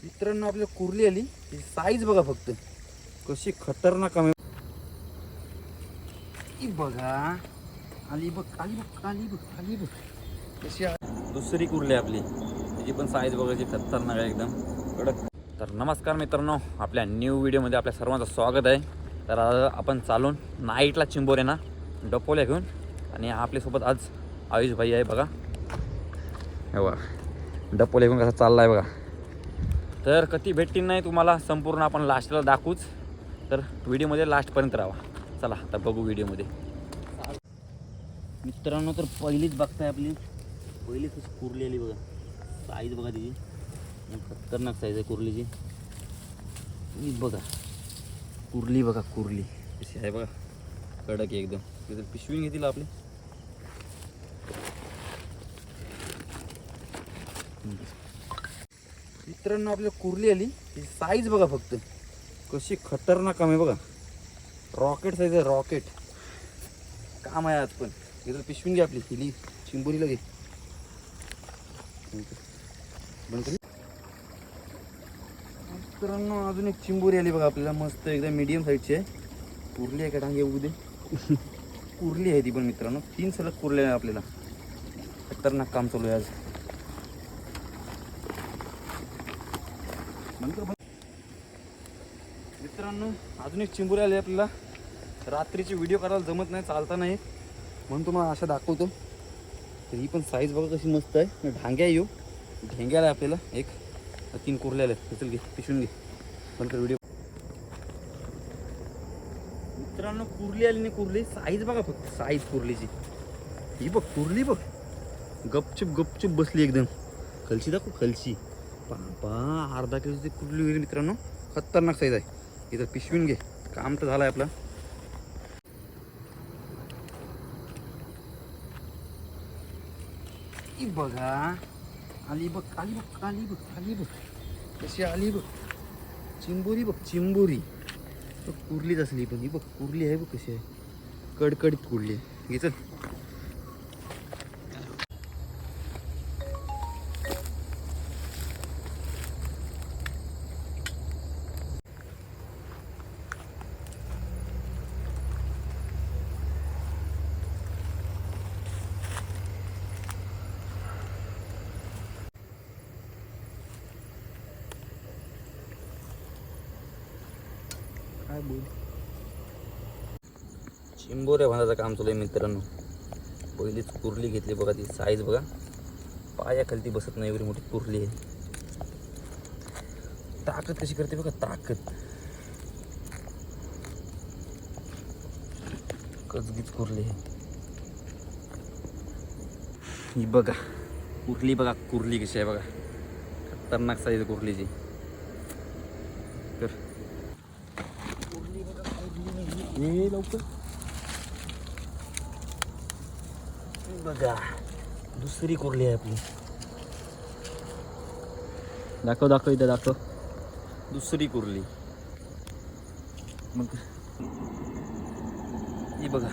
मित्रांनो आपल्या कुर्ली आली. साईज बघा फक्त कशी खतरनाक आहे. बघा आली बघ आली बघ आली बघ आली बघ कशी दुसरी कुर्ली आपली. त्याची पण साईज बघायची खतरनाक आहे एकदम कडक. तर नमस्कार मित्रांनो, आपल्या न्यू व्हिडिओमध्ये आपल्या सर्वांचं स्वागत आहे. तर आपण चालून नाईटला चिंबोरे ना डपोल्या घेऊन, आणि आपल्यासोबत आज आयुष भाई आहे बघा. हे बघा डपोल्या घेऊन कसा चालला आहे बघा. तर कधी भेटतील नाही तुम्हाला संपूर्ण आपण लास्टला दाखवूच. तर व्हिडिओमध्ये लास्टपर्यंत राहा. चला आता बघू व्हिडिओमध्ये. मित्रांनो तर पहिलीच बघताय आपली, पहिलीच कुर्ली आली बघा. साईज बघा तिची खतरनाक साईज आहे कुर्लीची. ही बघा कुर्ली बघा, कुर्ली कशी आहे बघा, कडक आहे एकदम. तिथं पिशवी घेतील आपली. मित्रांनो आपल्या कुर्ली आली. साईज बघा फक्त कशी खतरनाक आहे बघा. रॉकेट साईज आहे, रॉकेट काम आहे आज. पण इथं पिशवी घे आपली, हिली चिंबोरीला घे. मित्रांनो अजून एक चिंबोरी आली बघा आपल्याला, मस्त एकदम मीडियम साईजची आहे. कुर्ली आहे का डांगे उद्या कुर्ली आहे ती पण. मित्रांनो 3 सलग कुर्ले आहे आपल्याला. खतरनाक काम चालू आहे आज. मित्रांनो अजून एक चिंबोरी आली आपल्याला. रात्रीची व्हिडिओ करायला जमत नाही, चालता नाही, म्हणून तुम्हाला अशा दाखवतो. तर ही पण साईज बघा कशी मस्त आहे. ढांग्या येऊ ढेंग्याला आपल्याला एक 3 कुर्ले आले. चल घे पिशवून घे पण तर व्हिडिओ. मित्रांनो कुर्ली आली नाही, कुर्ली साईज बघा फक्त, साईज कुर्लीची ही बघ. कुर्ली बघ गपचूप गपचूप बसली एकदम. खलशी दाखव, खलशी बाबा अर्धा किलोची कुर्ली होईल मित्रांनो. खतरनाक साईज आहे. इथं पिशवीन घे, काम तर झालं आहे आपलं. बघा आली बघ आली बघ आली बघ आली बघ कशी आली बघ. चिंबोरी बघ चिंबोरी. कुर्लीच असली पण ही बघ कुर्ली आहे बघ कशी आहे, कडकडीत कुर्ली आहे. घे चल. काय बोल चिंबोऱ्या बांधायचं काम चालू आहे मित्रांनो. पहिलीच कुर्ली घेतली बघा. ती साईज बघा, पायाखाली बसत नाही एवढी मोठी कुर्ली आहे. ताकद कशी करते बघा, ताकद कचगीच कुर्ली आहे ही बघा. कुर्ली बघा, कुर्ली कशी आहे बघा, खतरनाक साईज कुर्लीची. तर कुर्ली बघा, कुर्ली हे लवकर बघा. दुसरी कुर्ली आहे आपली. दाखव दाखव इथं दाखव. दुसरी कुर्ली मग ही बघा.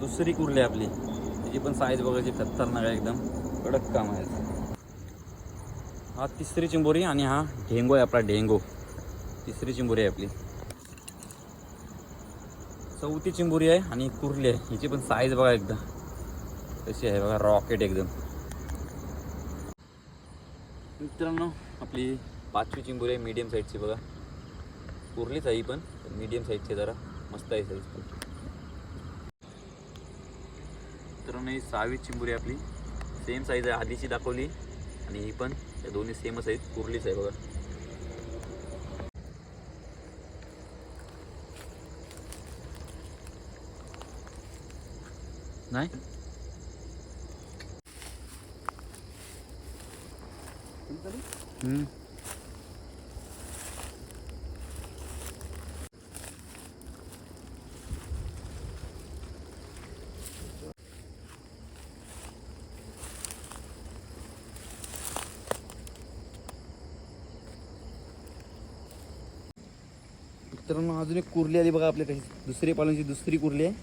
दुसरी कुर्ली आपली. त्याची पण साईज बघायची खतरनाक आहे एकदम, कडक काम आहे. हा तिसरी चिंबोरी आणि हा ढेंगो आहे आपला, ढेंगो. तिसरी चिंबोरी आहे आपली. चौथी चिंबोरी आहे आणि कुर्ली आहे. हिची पण साईज बघा एकदा कशी आहे बघा, रॉकेट एकदम. मित्रांनो आपली 5वी चिंबोरी आहे, मीडियम साईजची बघा. कुर्लीच आहे ही पण मीडियम साईजची, जरा मस्त आहे साईज पण. मित्रांनो ही 6वी चिंबोरी आपली. सेम साईज आहे, आधीची दाखवली आणि ही पण, या दोन्ही सेमच आहेत. कुर्लीच आहे बघा. नाही मित्रांनो अजून एक कुर्ली आली बघा आपल्या. कशी दुसरी पालनची दुसरी कुर्ली आहे.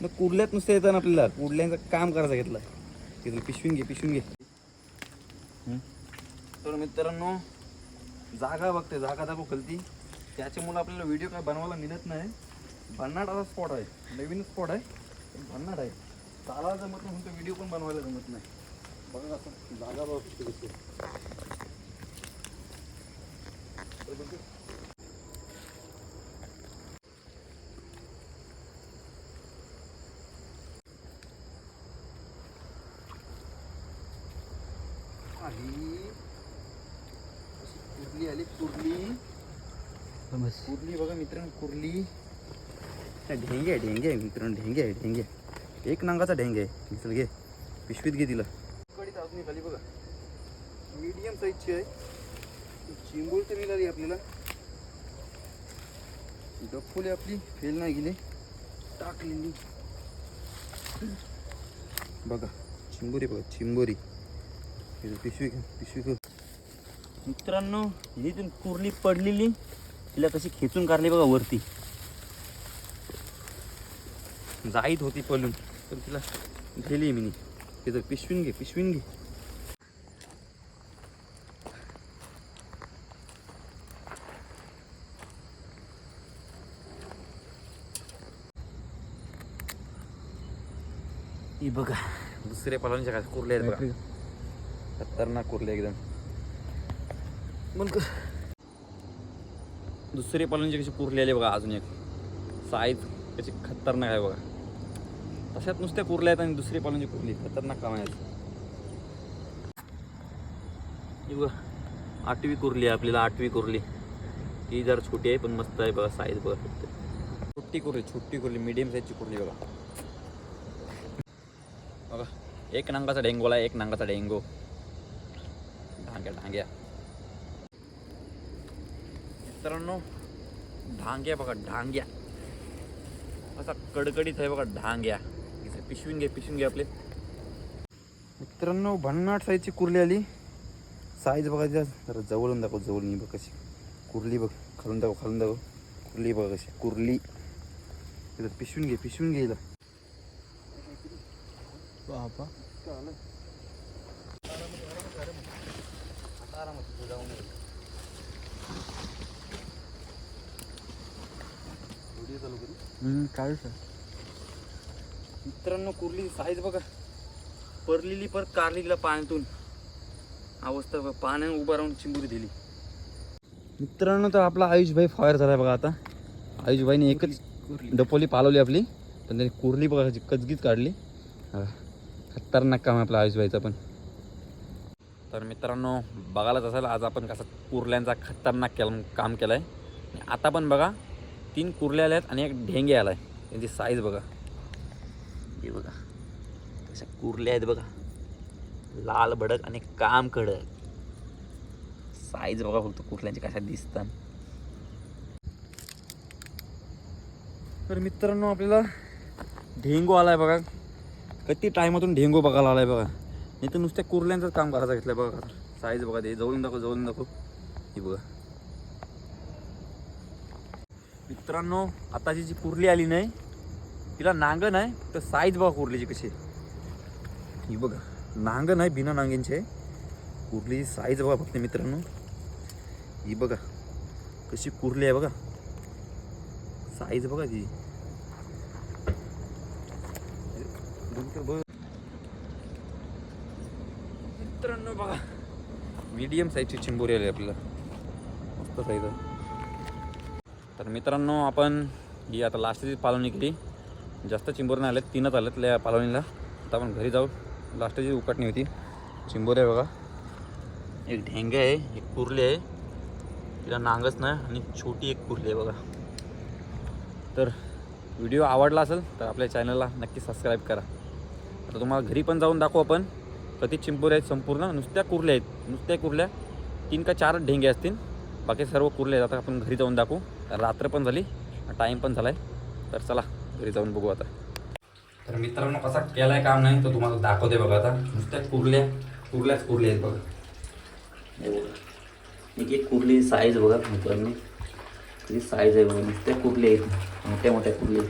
मग कुर्ल्यात नुसतं येतं आपल्याला, कुर्ल्यांचं काम करायचं घेतलं. तिथं पिशवीन घे, पिशवीन घे. तर मित्रांनो जागा बघते, जागा दाखव खलती. त्याच्यामुळे आपल्याला व्हिडिओ काय बनवायला मिळत नाही. भन्नाट असा स्पॉट आहे, नवीन स्पॉट आहे पण भन्नाट आहे. चालायला जमत नाही म्हणतो, व्हिडिओ पण बनवायला जमत नाही. बघा असं जागा बघते कशी. कुर्ली आली, कुर्ली कुर्ली बघा मित्रांनो, कुर्ली. ढेंगे आहे, ढेंगे आहे मित्रांनो, ढेंगे आहे, ढेंगे. एक नांगाचा ढेंगे आहे. चल घे, पिशवीत घे तिला. कडीत अजून खाली बघा, मीडियम साईजची आहे. चिंबोळ तर मिळाली आपल्याला. डफोली आपली फेल नाही गेली, टाकलेली बघा. चिंबोरी बघा, चिंबोरी. पिशवी घ्या, पिशवी घ्या मित्रांनो. इथून कुर्ली पडलेली, तिला कशी खेचून काढली बघा वरती. जाईत होती पळून, पण तिला गेली मी. तिथं पिशवीन घे, पिशवीन घे. ही बघा दुसऱ्या पालवांच्या काय कुर्ले आहेत बघा, खतरनाक कुर्ले एकदम. मग दुसरे पालवांचे कशी कुर्ले आले बघा. अजून एक साईज कशी खतरनाक आहे बघा. तशात नुसत्या कुर्ल्या आहेत आणि दुसरे पालवांची कुर्ली खतरनाक काम आहे. ही बघा 8वी कुर्ली आहे आपल्याला, 8वी कुर्ली. ती जरा छोटी आहे पण मस्त आहे बघा. साईज बघा फक्त. छोटी कुर्ली, छोटी कुर्ली, मीडियम साईजची कुर्ली बघा. बघा एक नांगाचा डेंगोला, एक नांगाचा डेंगो. ढांग्या ढांग्या मित्रांनो, ढांग्या बघा, ढांग्या असा कडकडीत आहे बघा ढांग्या. पिशवीन घे, पिशवीन घे आपले. मित्रांनो भन्नाट साईजची कुर्ली आली. साईज बघा जरा जवळून दाखव, जवळून बघ कशी कुर्ली बघ. खालून दाखव, खालून दाखव. कुर्ली बघा कशी कुर्ली. पिशवीन घे, पिशवीन घे हिला. बाबा काय मित्रांनो, कुर्ली साईज बघा. परलेली पर कारलीला पाण्यातून अवस्था बघा. पाण्याने उभा राहून चिंबुरी दिली. मित्रांनो तर आपला आयुषभाई फायर झालाय बघा. आता आयुषभाईने एकच डपोली पालवली आपली, पण त्याने कुर्ली बघा कचगीच काढली. खतरनाक काम आहे आपला आयुषभाईचा पण. तर मित्रांनो बघायलाच असेल आज आपण कसं कुर्ल्यांचा खतरनाक काम केलं आहे. आता पण बघा 3 कुर्ल्या आल्या आहेत आणि एक ढेंगे आला आहे. त्यांची साईज बघा. हे बघा कशा कुर्ल्या आहेत बघा, लाल भडक आणि काम कडक. साईज बघा फक्त कुर्ल्यांची कशा दिसतात. तर मित्रांनो आपल्याला ढेंगो आलाय बघा. किती टायमातून ढेंगो बघायला आलाय बघा. नाही तर नुसत्या कुर्ल्यांचंच काम करायचं घेतलं बघा. साईज बघा, ते जवळून दाखव, जवळून दाखव. ही बघा मित्रांनो, आताची जी कुर्ली आली नाही तिला नांग नाही, तर साईज बघा कुर्लीची कशी. ही बघा नांग नाही, बिना नांगींची आहे कुर्लीची. साईज बघा फक्त मित्रांनो. ही बघा कशी कुर्ली आहे बघा. साईज बघा ती. मित्रांनो बघा मीडियम साईजची चिंबोरी आली आपल्याला, मस्त साईज आहे. तर मित्रांनो आपण ही आता लास्टची पालवणी केली. जास्त चिंबोरी नाही आल्यात, 3च आल्यात त्या पालवणीला. आता आपण घरी जाऊ. लास्टची उकाटणी होती. चिंबोरी आहे बघा, एक ढेंगे आहे, एक कुर्ली आहे, तिला नांगच नाही, आणि छोटी एक कुर्ली आहे बघा. तर व्हिडिओ आवडला असेल तर आपल्या चॅनलला नक्की सबस्क्राईब करा. आता तुम्हाला घरी पण जाऊन दाखवू आपण. कधी चिंबोरी आहेत संपूर्ण, नुसत्या कुर्ल्या आहेत. नुसत्या कुर्ल्या 3 का 4 ढेंगे असतील, बाकी सर्व कुर्ले आहेत. आता आपण घरी जाऊन दाखवू. रात्र पण झाली, टाईम पण झाला आहे. तर चला घरी जाऊन बघू आता. तर मित्रांनो कसा केला आहे काम नाही तर तुम्हाला दाखवते बघा. आता नुसत्या कुर्ल्याच कुर्ल्या आहेत बघा. एक एक कुर्ली साईज बघा मित्रांनो, किती साईज आहे बघा. नुसत्या कुर्ल्या आहेत, मोठ्या मोठ्या कुर्ल्या.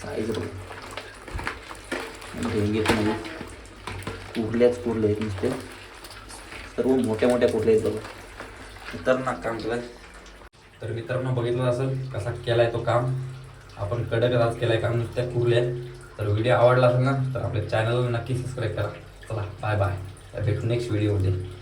साईज बघा. ढेंगे पण आहेत, कुर्ल्याच कुर्ले आहेत नुसत्या. सर्व मोठ्या मोठ्या कुर्ल्या आहेत बघा. खतरनाक काम केलं. तर मित्रांनो बघितलं असेल कसा केलाय तो काम. आपण कडकच आज केलाय काम नुसत्या कुरल्या. तर व्हिडिओ आवडला असेल ना तर आपल्या चॅनलला नक्की सबस्क्राईब करा. चला बाय बाय. भेटू नेक्स्ट व्हिडिओमध्ये.